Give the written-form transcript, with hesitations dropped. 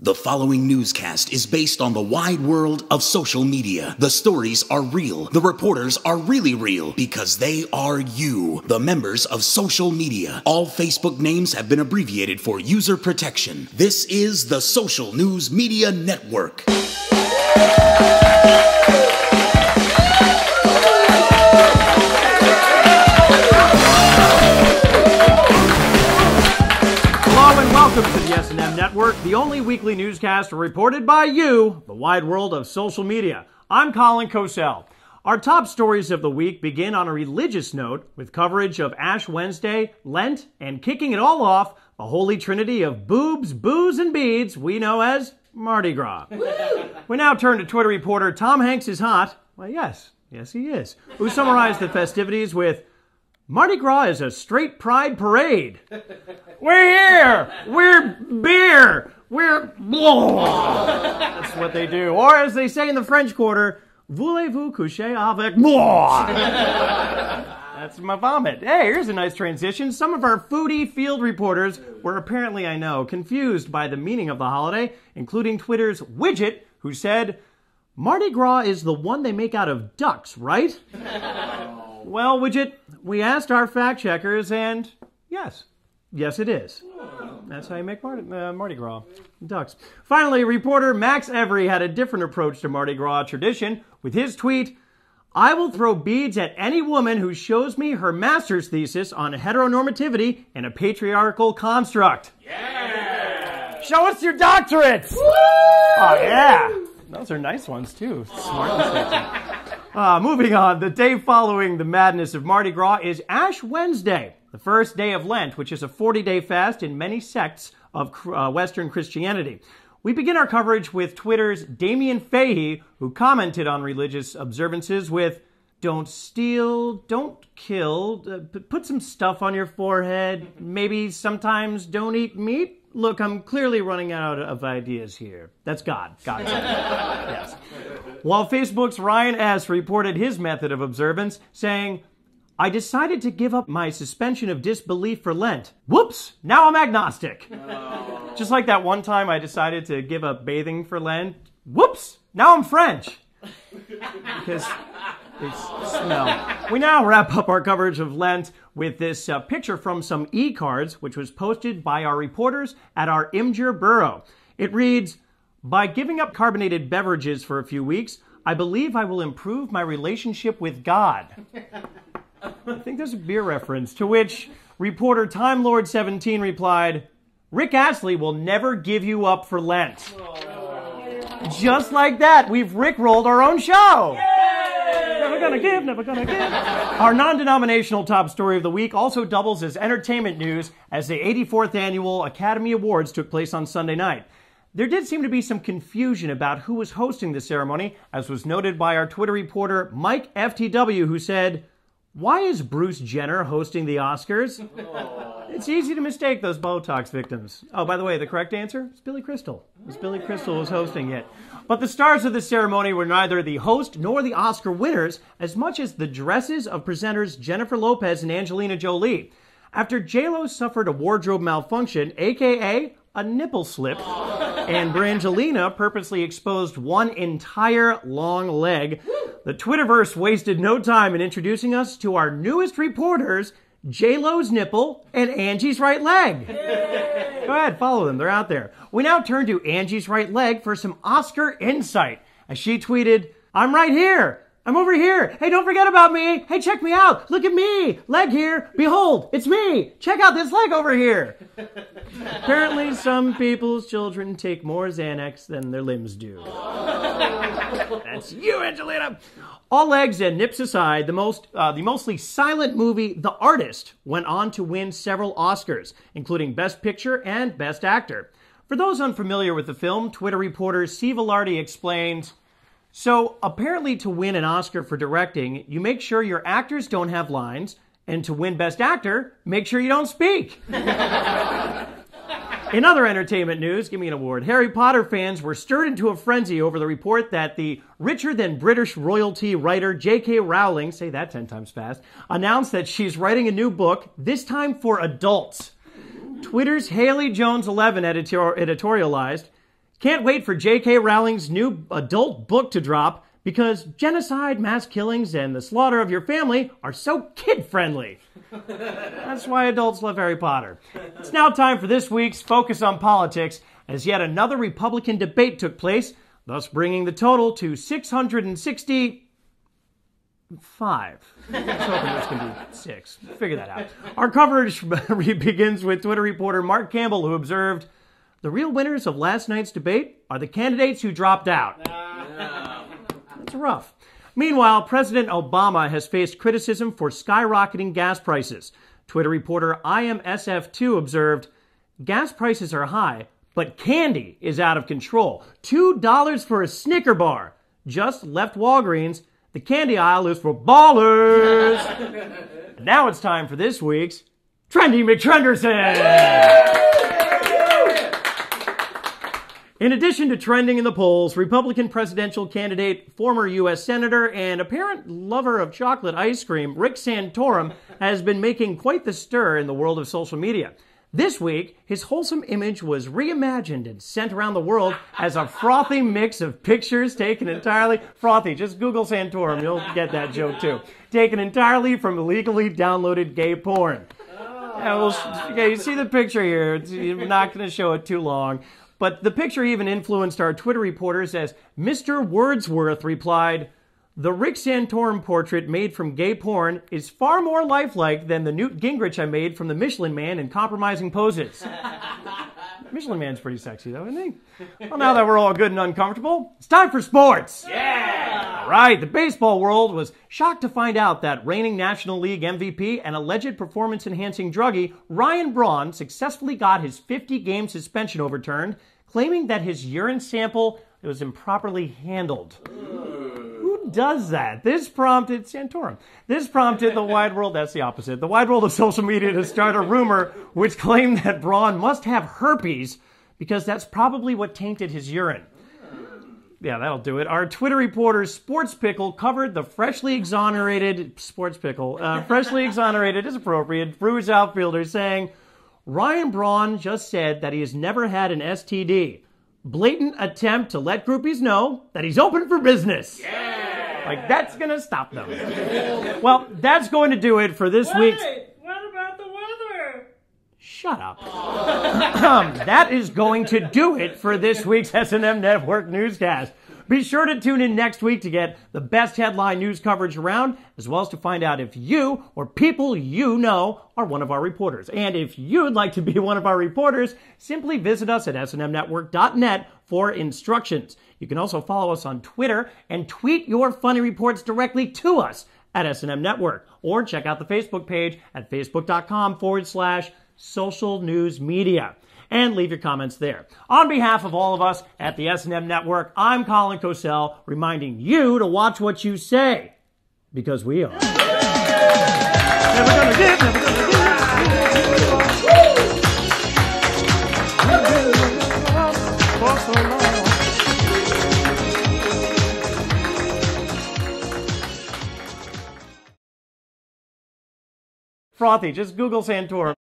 The following newscast is based on the wide world of social media. The stories are real. The reporters are really real because they are you, the members of social media. All Facebook names have been abbreviated for user protection. This is the Social News Media Network. Welcome to the SNM Network, the only weekly newscast reported by you, the wide world of social media. I'm Colin Cosell. Our top stories of the week begin on a religious note with coverage of Ash Wednesday, Lent, and kicking it all off, the holy trinity of boobs, booze, and beads we know as Mardi Gras. We now turn to Twitter reporter Tom Hanks is hot. Well, yes he is. Who summarized the festivities with, Mardi Gras is a straight pride parade. We're here. We're beer. We're blah. That's what they do. Or as they say in the French Quarter, voulez-vous coucher avec moi? That's my vomit. Hey, here's a nice transition. Some of our foodie field reporters were apparently, I know, confused by the meaning of the holiday, including Twitter's Widget, who said, Mardi Gras is the one they make out of ducks, right? Well, Widget, we asked our fact checkers, and yes it is. That's how you make Mardi Gras. Ducks. Finally, reporter Max Every had a different approach to Mardi Gras tradition with his tweet, I will throw beads at any woman who shows me her master's thesis on heteronormativity and a patriarchal construct. Yeah! Show us your doctorates! Woo! Oh, yeah! Those are nice ones, too. Smart and sexy. Moving on, the day following the madness of Mardi Gras is Ash Wednesday, the first day of Lent, which is a 40-day fast in many sects of Western Christianity. We begin our coverage with Twitter's Damien Fahey, who commented on religious observances with, don't steal, don't kill, put some stuff on your forehead, maybe sometimes don't eat meat. Look, I'm clearly running out of ideas here. That's God. God said that. Yes. While Facebook's Ryan S. reported his method of observance, saying, I decided to give up my suspension of disbelief for Lent. Whoops! Now I'm agnostic. Oh. Just like that one time I decided to give up bathing for Lent. Whoops! Now I'm French. Because it's smell. We now wrap up our coverage of Lent with this picture from some e-cards, which was posted by our reporters at our Imgur Bureau. It reads, by giving up carbonated beverages for a few weeks, I believe I will improve my relationship with God. I think there's a beer reference, to which reporter Time Lord 17 replied, Rick Astley will never give you up for Lent. Just like that, we've Rickrolled our own show. Yay! Never gonna give, never gonna give. Our non-denominational top story of the week also doubles as entertainment news as the 84th Annual Academy Awards took place on Sunday night. There did seem to be some confusion about who was hosting the ceremony, as was noted by our Twitter reporter Mike FTW, who said, why is Bruce Jenner hosting the Oscars? It's easy to mistake those Botox victims. Oh, by the way, the correct answer is Billy Crystal. Billy Crystal was hosting it. But the stars of the ceremony were neither the host nor the Oscar winners, as much as the dresses of presenters Jennifer Lopez and Angelina Jolie. After J-Lo suffered a wardrobe malfunction, a.k.a. a nipple slip, and Brangelina purposely exposed one entire long leg, the Twitterverse wasted no time in introducing us to our newest reporters, J-Lo's nipple and Angie's right leg. Yay! Go ahead, follow them. They're out there. We now turn to Angie's right leg for some Oscar insight, as she tweeted, I'm right here. I'm over here. Hey, don't forget about me. Hey, check me out. Look at me. Leg here. Behold, it's me. Check out this leg over here. Apparently, some people's children take more Xanax than their limbs do. That's you, Angelina. All legs and nips aside, the mostly silent movie The Artist went on to win several Oscars, including Best Picture and Best Actor. For those unfamiliar with the film, Twitter reporter C. Velarde explained, so, apparently to win an Oscar for directing, you make sure your actors don't have lines, and to win Best Actor, make sure you don't speak. In other entertainment news, give me an award, Harry Potter fans were stirred into a frenzy over the report that the richer-than-British royalty writer J.K. Rowling, say that 10 times fast, announced that she's writing a new book, this time for adults. Twitter's Haley Jones 11 editorialized, Can't wait for J.K. Rowling's new adult book to drop because genocide, mass killings, and the slaughter of your family are so kid-friendly. That's why adults love Harry Potter. It's now time for this week's Focus on Politics, as yet another Republican debate took place, thus bringing the total to 665. Let's hope this can be 6. Figure that out. Our coverage begins with Twitter reporter Mark Campbell, who observed, "The real winners of last night's debate are the candidates who dropped out." That's rough. Meanwhile, President Obama has faced criticism for skyrocketing gas prices. Twitter reporter IMSF2 observed, "Gas prices are high, but candy is out of control. $2 for a Snicker bar. Just left Walgreens. The candy aisle is for ballers." Now it's time for this week's Trendy McTrenderson. In addition to trending in the polls, Republican presidential candidate, former U.S. Senator, and apparent lover of chocolate ice cream, Rick Santorum, has been making quite the stir in the world of social media. This week, his wholesome image was reimagined and sent around the world as a frothy mix of pictures taken entirely... Frothy, just Google Santorum, you'll get that joke too. Taken entirely from illegally downloaded gay porn. Okay, you see the picture here. I'm not going to show it too long. But the picture even influenced our Twitter reporters as Mr. Wordsworth replied, "The Rick Santorum portrait made from gay porn is far more lifelike than the Newt Gingrich I made from the Michelin Man in compromising poses." Michelin Man's pretty sexy though, isn't he? Well, now that we're all good and uncomfortable, it's time for sports! Yeah! All right, the baseball world was shocked to find out that reigning National League MVP and alleged performance-enhancing druggie Ryan Braun successfully got his 50-game suspension overturned, claiming that his urine sample was improperly handled. Who does that? This prompted Santorum. This prompted the wide world, that's the opposite, the wide world of social media to start a rumor which claimed that Braun must have herpes because that's probably what tainted his urine. Yeah, that'll do it. Our Twitter reporter, Sports Pickle, covered the freshly exonerated, freshly exonerated is appropriate, Brewers outfielder saying, "Ryan Braun just said that he has never had an STD. Blatant attempt to let groupies know that he's open for business." Yeah! Like, that's going to stop them. Well, that's going to do it for this week's... What about the weather? Shut up. That is going to do it for this week's SNM Network newscast. Be sure to tune in next week to get the best headline news coverage around, as well as to find out if you or people you know are one of our reporters. And if you'd like to be one of our reporters, simply visit us at snmnetwork.net for instructions. You can also follow us on Twitter and tweet your funny reports directly to us at SNM Network, or check out the Facebook page at facebook.com/social news media. And leave your comments there. On behalf of all of us at the SNM Network, I'm Colin Cosell, reminding you to watch what you say, because we are. Never gonna give, never gonna give. Frothy, just Google Santorum.